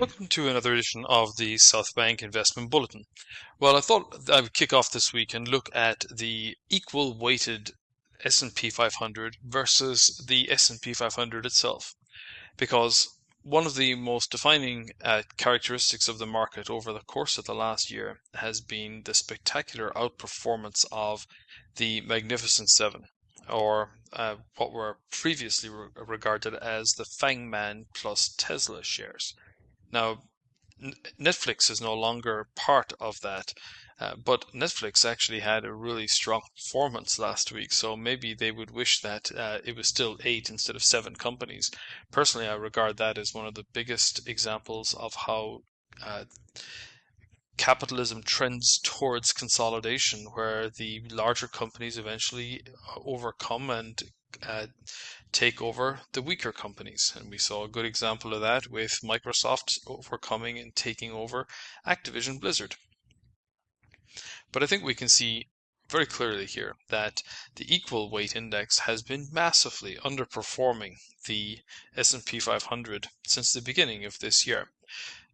Welcome to another edition of the Southbank Investment Bulletin. Well, I thought I would kick off this week and look at the equal weighted S&P 500 versus the S&P 500 itself, because one of the most defining characteristics of the market over the course of the last year has been the spectacular outperformance of the Magnificent Seven, or what were previously regarded as the Fang Man plus Tesla shares. Now, Netflix is no longer part of that, but Netflix actually had a really strong performance last week, so maybe they would wish that it was still 8 instead of 7 companies. Personally, I regard that as one of the biggest examples of how capitalism trends towards consolidation, where the larger companies eventually overcome and take over the weaker companies. And we saw a good example of that with Microsoft overcoming and taking over Activision Blizzard. But I think we can see very clearly here that the equal weight index has been massively underperforming the S&P 500 since the beginning of this year.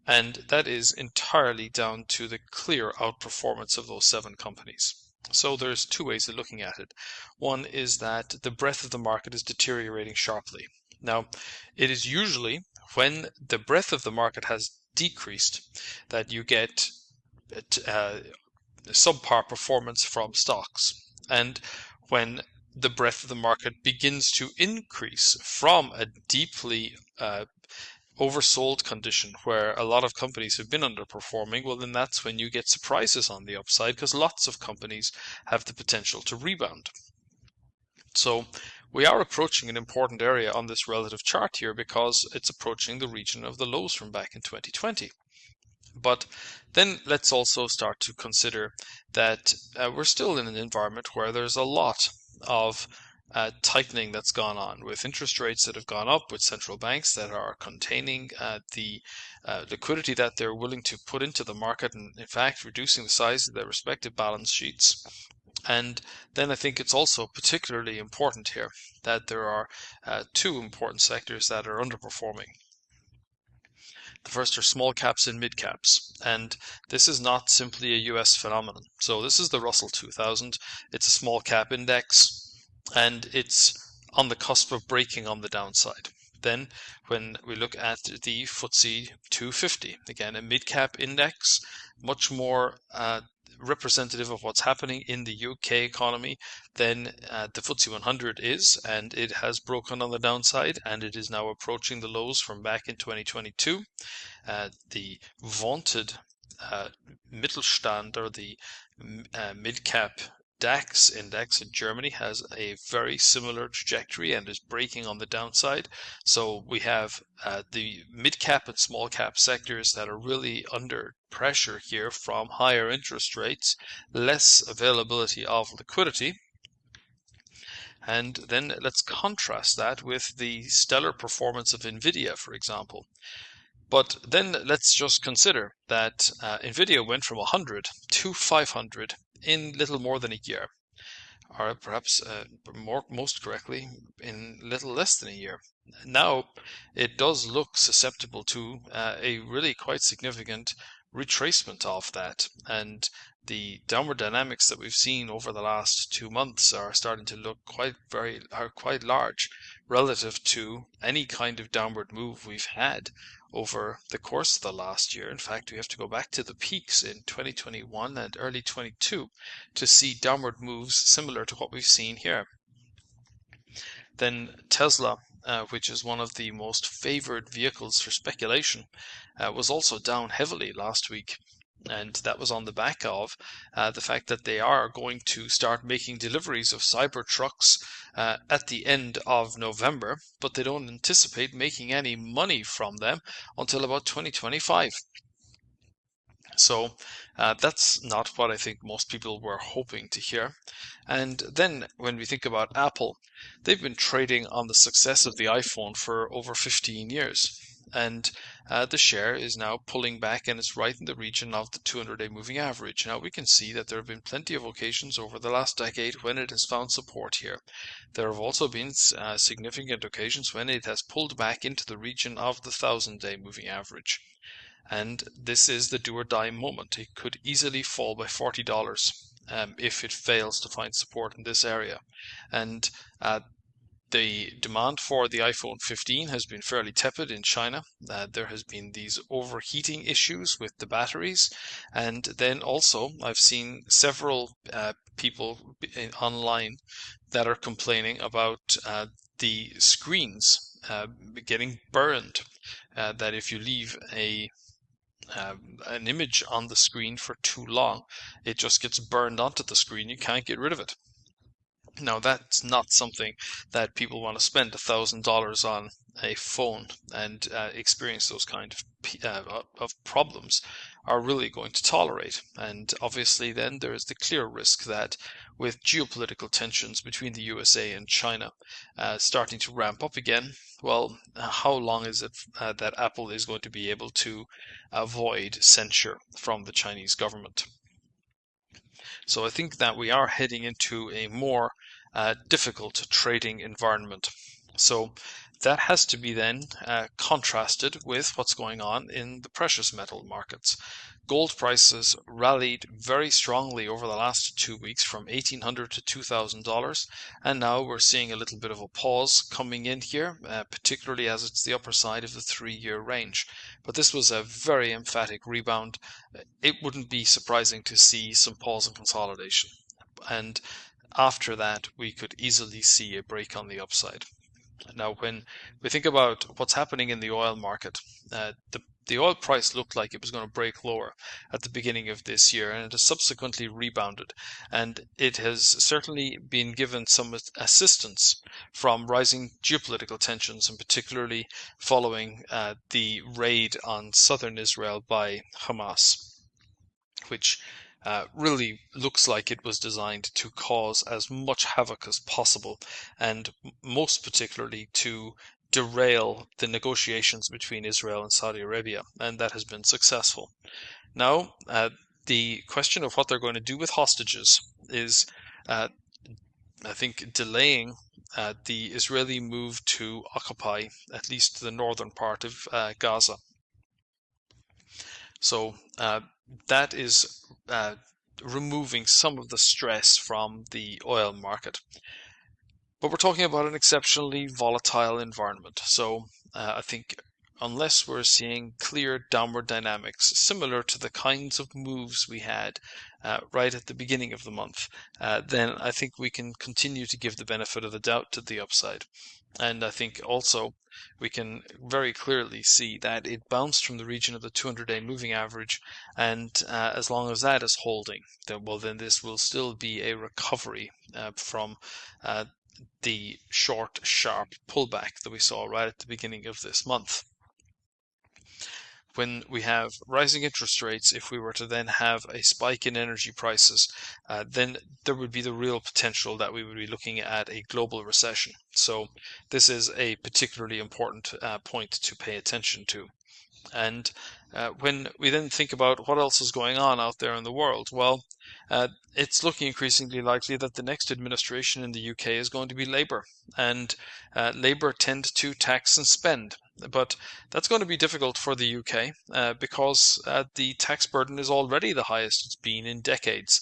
And that is entirely down to the clear outperformance of those 7 companies. So there's 2 ways of looking at it. One is that the breadth of the market is deteriorating sharply. Now, it is usually when the breadth of the market has decreased that you get subpar performance from stocks. And when the breadth of the market begins to increase from a deeply oversold condition where a lot of companies have been underperforming, well, then that's when you get surprises on the upside, because lots of companies have the potential to rebound. So we are approaching an important area on this relative chart here, because it's approaching the region of the lows from back in 2020. But then let's also start to consider that we're still in an environment where there's a lot of tightening that's gone on, with interest rates that have gone up, with central banks that are containing the liquidity that they're willing to put into the market, and in fact reducing the size of their respective balance sheets. And then I think it's also particularly important here that there are 2 important sectors that are underperforming. The first are small caps and mid caps, and this is not simply a US phenomenon. So this is the Russell 2000. It's a small cap index, and it's on the cusp of breaking on the downside. Then when we look at the FTSE 250, again a mid-cap index, much more representative of what's happening in the UK economy than the FTSE 100 is, and it has broken on the downside, and it is now approaching the lows from back in 2022. The vaunted Mittelstand, or the mid-cap DAX index in Germany, has a very similar trajectory and is breaking on the downside. So we have the mid-cap and small-cap sectors that are really under pressure here from higher interest rates, less availability of liquidity. And then let's contrast that with the stellar performance of Nvidia, for example. But then let's just consider that Nvidia went from 100 to 500 in little more than a year, or perhaps most correctly, in little less than a year. Now it does look susceptible to a really quite significant retracement of that, and the downward dynamics that we've seen over the last 2 months are starting to look quite large relative to any kind of downward move we've had over the course of the last year. In fact, we have to go back to the peaks in 2021 and early 22 to see downward moves similar to what we've seen here. Then Tesla, which is one of the most favored vehicles for speculation, was also down heavily last week. And that was on the back of the fact that they are going to start making deliveries of Cybertrucks at the end of November, but they don't anticipate making any money from them until about 2025. So that's not what I think most people were hoping to hear. And then when we think about Apple, they've been trading on the success of the iPhone for over 15 years. and the share is now pulling back, and it's right in the region of the 200-day moving average. Now we can see that there have been plenty of occasions over the last decade when it has found support here. There have also been significant occasions when it has pulled back into the region of the 1,000-day moving average. And this is the do or die moment. It could easily fall by $40 if it fails to find support in this area. And the demand for the iPhone 15 has been fairly tepid in China. There has been these overheating issues with the batteries. And then also I've seen several people online that are complaining about the screens getting burned. That if you leave an image on the screen for too long, it just gets burned onto the screen. You can't get rid of it. Now, that's not something that people want to spend $1,000 on a phone and experience those kind of problems are really going to tolerate. And obviously, then there is the clear risk that with geopolitical tensions between the USA and China starting to ramp up again, well, how long is it that Apple is going to be able to avoid censure from the Chinese government? So I think that we are heading into a more difficult trading environment. So that has to be then contrasted with what's going on in the precious metal markets. Gold prices rallied very strongly over the last 2 weeks from $1,800 to $2,000, and now we're seeing a little bit of a pause coming in here, particularly as it's the upper side of the 3-year range. But this was a very emphatic rebound. It wouldn't be surprising to see some pause and consolidation. And after that, we could easily see a break on the upside. Now, when we think about what's happening in the oil market, the oil price looked like it was going to break lower at the beginning of this year, and it has subsequently rebounded. And it has certainly been given some assistance from rising geopolitical tensions, and particularly following the raid on southern Israel by Hamas, which really looks like it was designed to cause as much havoc as possible, and most particularly to derail the negotiations between Israel and Saudi Arabia, and that has been successful. Now, the question of what they're going to do with hostages is, I think, delaying the Israeli move to occupy at least the northern part of Gaza. So that is removing some of the stress from the oil market. But we're talking about an exceptionally volatile environment. So I think unless we're seeing clear downward dynamics similar to the kinds of moves we had right at the beginning of the month, then I think we can continue to give the benefit of the doubt to the upside. And I think also we can very clearly see that it bounced from the region of the 200-day moving average, and as long as that is holding, then this will still be a recovery from the short, sharp pullback that we saw right at the beginning of this month. When we have rising interest rates, if we were to then have a spike in energy prices, then there would be the real potential that we would be looking at a global recession. So this is a particularly important point to pay attention to. And when we then think about what else is going on out there in the world, well, it's looking increasingly likely that the next administration in the UK is going to be Labour. And Labour tend to tax and spend. But that's going to be difficult for the UK because the tax burden is already the highest it's been in decades.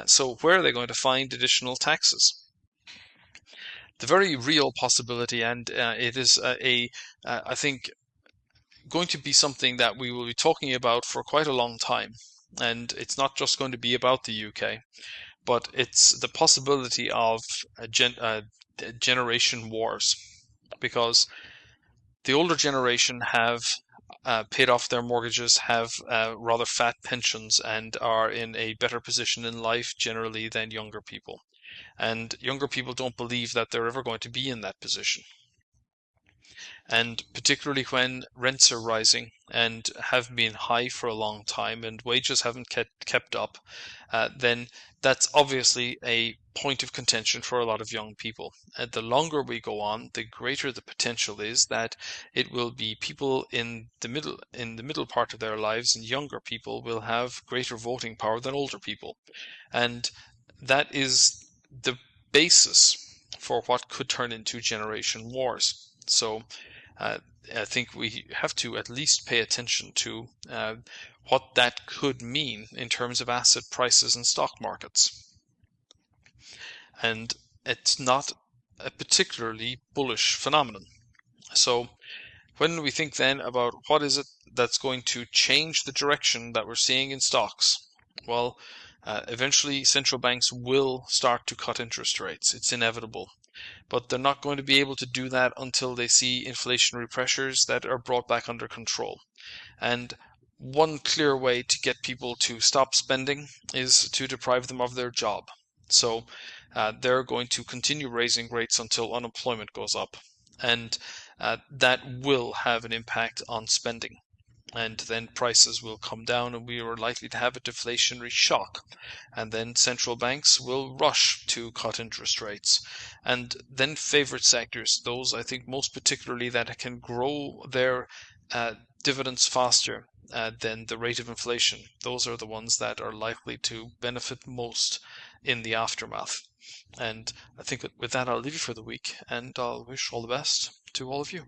So where are they going to find additional taxes? The very real possibility, and it is I think, going to be something that we will be talking about for quite a long time. And it's not just going to be about the UK, but it's the possibility of generation wars, because the older generation have paid off their mortgages, have rather fat pensions, and are in a better position in life generally than younger people. And younger people don't believe that they're ever going to be in that position. And particularly when rents are rising and have been high for a long time and wages haven't kept up, then that's obviously a point of contention for a lot of young people. And the longer we go on, the greater the potential is that it will be people in the middle part of their lives, and younger people will have greater voting power than older people. And that is the basis for what could turn into generation wars. So uh, I think we have to at least pay attention to what that could mean in terms of asset prices and stock markets. And it's not a particularly bullish phenomenon. So when we think then about what is it that's going to change the direction that we're seeing in stocks, well, eventually central banks will start to cut interest rates. It's inevitable. But they're not going to be able to do that until they see inflationary pressures that are brought back under control. And one clear way to get people to stop spending is to deprive them of their job. So they're going to continue raising rates until unemployment goes up. And that will have an impact on spending. And then prices will come down, and we are likely to have a deflationary shock. And then central banks will rush to cut interest rates. And then favorite sectors, those I think most particularly that can grow their dividends faster than the rate of inflation, those are the ones that are likely to benefit most in the aftermath. And I think that with that, I'll leave you for the week, and I'll wish all the best to all of you.